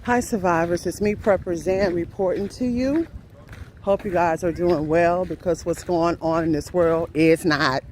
Hi survivors, it's me Prepper Zan reporting to you. Hope you guys are doing well because what's going on in this world is not.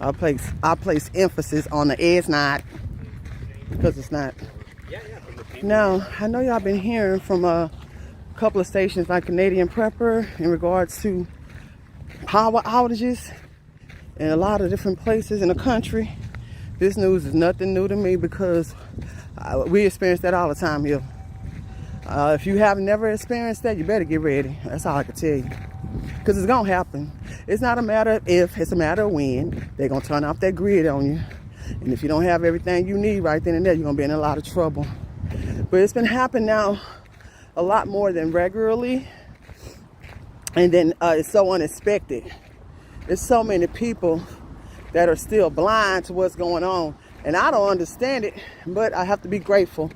I'll place emphasis on the is not because it's not. Now, I know y'all been hearing from a couple of stations like Canadian Prepper in regards to power outages in a lot of different places in the country. This news is nothing new to me because we experience that all the time here. If you have never experienced that, you better get ready. That's all I can tell you. Because it's going to happen. It's not a matter of if, it's a matter of when. They're going to turn off that grid on you. And if you don't have everything you need right then and there, you're going to be in a lot of trouble. But it's been happening now a lot more than regularly. And then it's so unexpected. There's so many people that are still blind to what's going on. And I don't understand it, but I have to be grateful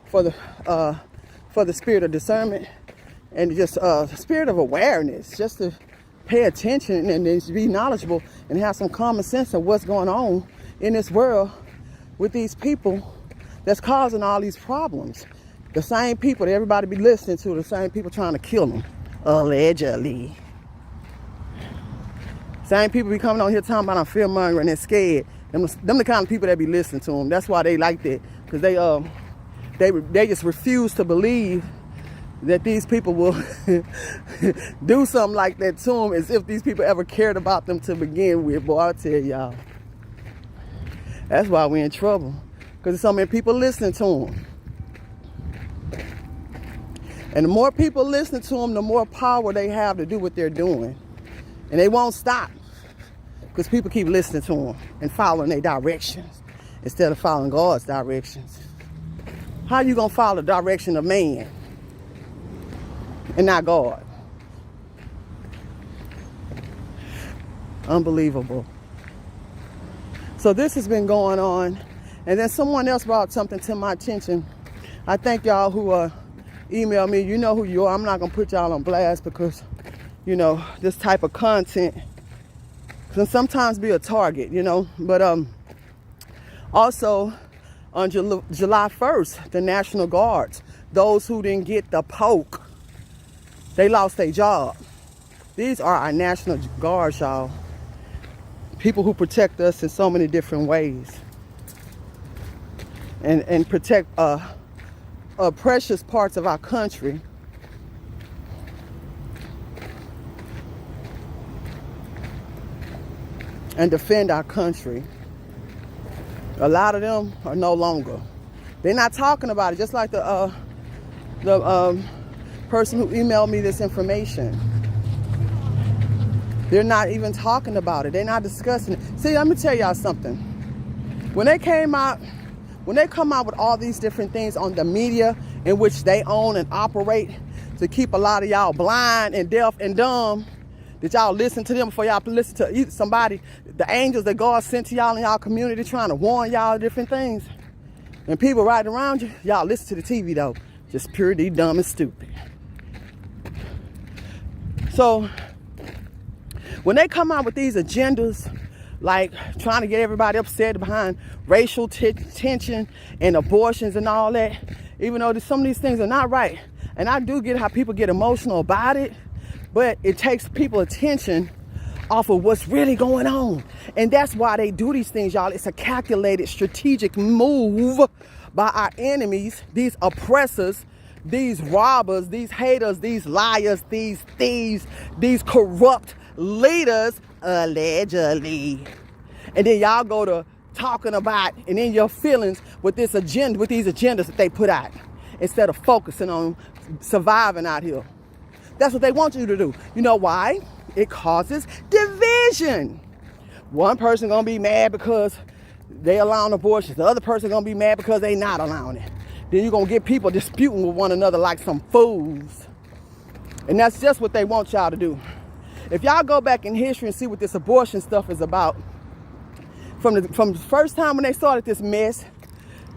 for the spirit of discernment and just the spirit of awareness, just to pay attention and to be knowledgeable and have some common sense of what's going on in this world with these people that's causing all these problems. The same people that everybody be listening to, the same people trying to kill them, allegedly. Same people be coming on here talking about I'm fear-mongering and scared. Them the kind of people that be listening to them. That's why they like that, because they just refuse to believe that these people will do something like that to them, as if these people ever cared about them to begin with. Boy, I tell y'all, that's why we're in trouble, because there's so many people listening to them. And the more people listen to them, the more power they have to do what they're doing. And they won't stop, because people keep listening to them and following their directions instead of following God's directions. How you gonna follow the direction of man and not God? Unbelievable. So this has been going on, and then someone else brought something to my attention. I thank y'all who email me. You know who you are. I'm not gonna put y'all on blast because, you know, this type of content can sometimes be a target, you know. But also on July 1st, the National Guards, those who didn't get the poke, they lost their job. These are our National Guards, y'all. People who protect us in so many different ways and protect precious parts of our country. And defend our country. A lot of them are no longer. They're not talking about it, just like the person who emailed me this information. They're not even talking about it. They're not discussing it. See, let me tell y'all something. When they come out with all these different things on the media in which they own and operate to keep a lot of y'all blind and deaf and dumb, did y'all listen to them before y'all listen to somebody, the angels that God sent to y'all in y'all community trying to warn y'all different things? And people right around you, y'all listen to the TV though. Just purely dumb and stupid. So when they come out with these agendas, like trying to get everybody upset behind racial tension and abortions and all that, even though some of these things are not right. And I do get how people get emotional about it, but it takes people attention off of what's really going on. And that's why they do these things, y'all. It's a calculated, strategic move by our enemies, these oppressors, these robbers, these haters, these liars, these thieves, these corrupt leaders, allegedly. And then y'all go to talking about and in your feelings with this agenda, with these agendas that they put out, instead of focusing on surviving out here. That's what they want you to do. You know why? It causes division. One person gonna be mad because they allowing abortions. The other person gonna be mad because they not allowing it. Then you're gonna get people disputing with one another like some fools. And that's just what they want y'all to do. If y'all go back in history and see what this abortion stuff is about, from the first time when they started this mess,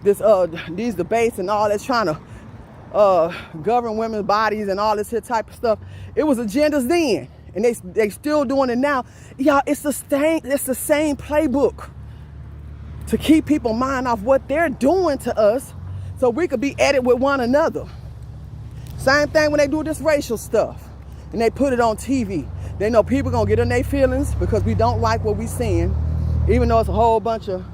these debates and all that's trying to govern women's bodies and all this here type of stuff, it was agendas then, and they still doing it now. Y'all, it's the same playbook to keep people mind off what they're doing to us so we could be at it with one another. Same thing when they do this racial stuff and they put it on TV. They know people gonna get in their feelings because we don't like what we seeing, even though it's a whole bunch of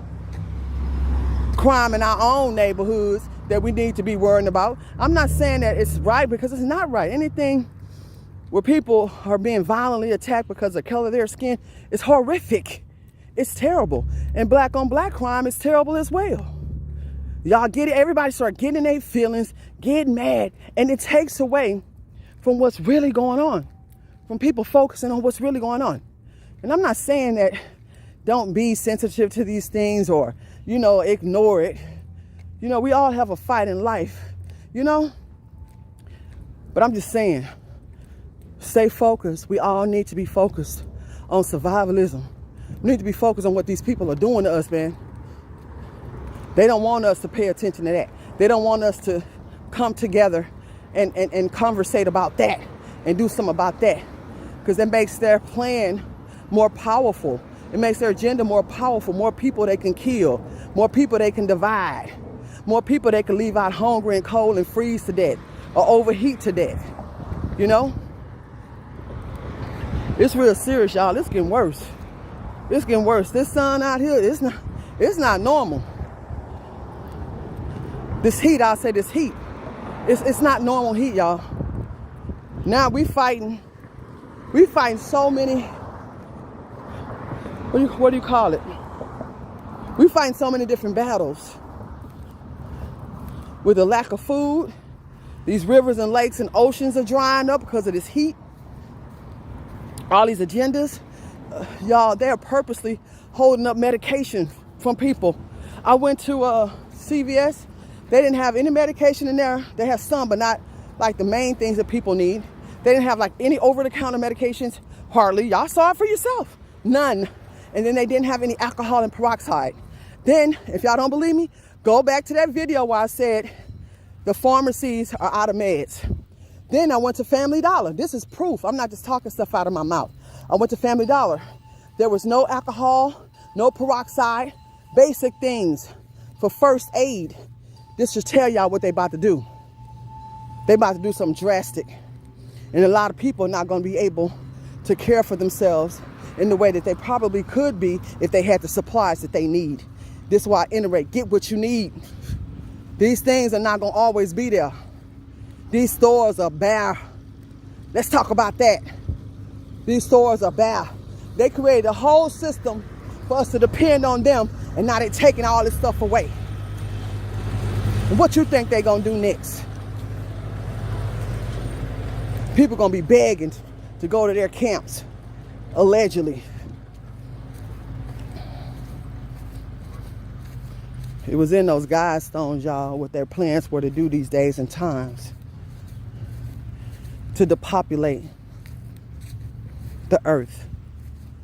crime in our own neighborhoods that we need to be worrying about. I'm not saying that it's right, because it's not right. Anything where people are being violently attacked because of the color of their skin is horrific. It's terrible. And black on black crime is terrible as well. Y'all get it? Everybody start getting in their feelings, getting mad, and it takes away from what's really going on, from people focusing on what's really going on. And I'm not saying that don't be sensitive to these things or, ignore it. We all have a fight in life, But I'm just saying, stay focused. We all need to be focused on survivalism. We need to be focused on what these people are doing to us, man. They don't want us to pay attention to that. They don't want us to come together and conversate about that and do something about that, because it makes their plan more powerful. It makes their agenda more powerful. More people they can kill. More people they can divide. More people they can leave out hungry and cold and freeze to death or overheat to death. It's real serious, y'all. It's getting worse. It's getting worse. This sun out here, it's not normal. This heat, it's not normal heat, y'all. Now we fighting so many, what do you call it? We fighting so many different battles. With the lack of food, these rivers and lakes and oceans are drying up because of this heat. All these agendas, y'all, they're purposely holding up medication from people. I went to CVS. They didn't have any medication in there. They have some, but not like the main things that people need. They didn't have like any over-the-counter medications, hardly. Y'all saw it for yourself. None. And then they didn't have any alcohol and peroxide. Then, if y'all don't believe me, go back to that video where I said the pharmacies are out of meds. Then I went to Family Dollar. This is proof. I'm not just talking stuff out of my mouth. I went to Family Dollar. There was no alcohol, no peroxide, basic things for first aid. This should tell y'all what they about to do. They about to do something drastic. And a lot of people are not going to be able to care for themselves in the way that they probably could be if they had the supplies that they need. This is why I iterate, get what you need. These things are not going to always be there. These stores are bare. Let's talk about that. These stores are bare. They created a whole system for us to depend on them, and now they're taking all this stuff away. And what you think they're going to do next? People going to be begging to go to their camps, allegedly. It was in those guidestones, y'all, what their plans were to do these days and times. To depopulate the earth,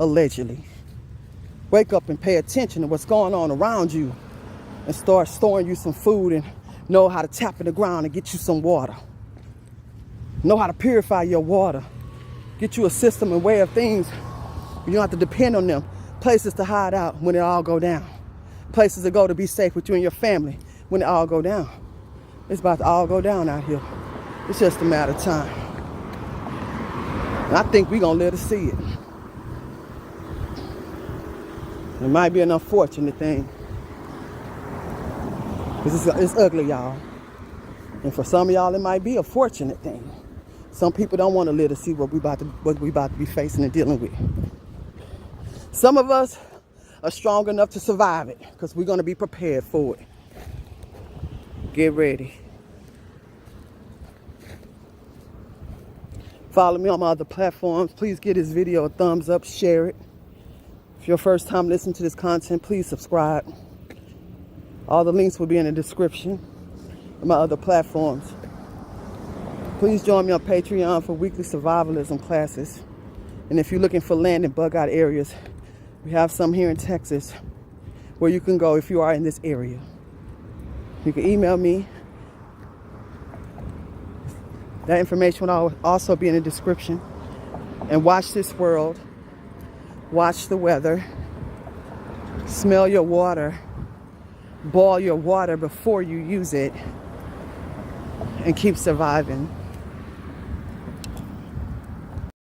allegedly. Wake up and pay attention to what's going on around you and start storing you some food and know how to tap in the ground and get you some water. Know how to purify your water. Get you a system and way of things. You don't have to depend on them. Places to hide out when it all go down. Places to go to be safe with you and your family when it all go down. It's about to all go down out here. It's just a matter of time. And I think we're going to live to see it. It might be an unfortunate thing. Because it's ugly, y'all. And for some of y'all, it might be a fortunate thing. Some people don't want to live to see what we about to be facing and dealing with. Some of us are strong enough to survive it because we're going to be prepared for it. Get ready. Follow me on my other platforms. Please give this video a thumbs up, share it. If you're first time listening to this content, please subscribe. All the links will be in the description of my other platforms. Please join me on Patreon for weekly survivalism classes. And if you're looking for land in bug out areas, we have some here in Texas where you can go if you are in this area. You can email me. That information will also be in the description. And watch this world. Watch the weather. Smell your water. Boil your water before you use it. and keep surviving.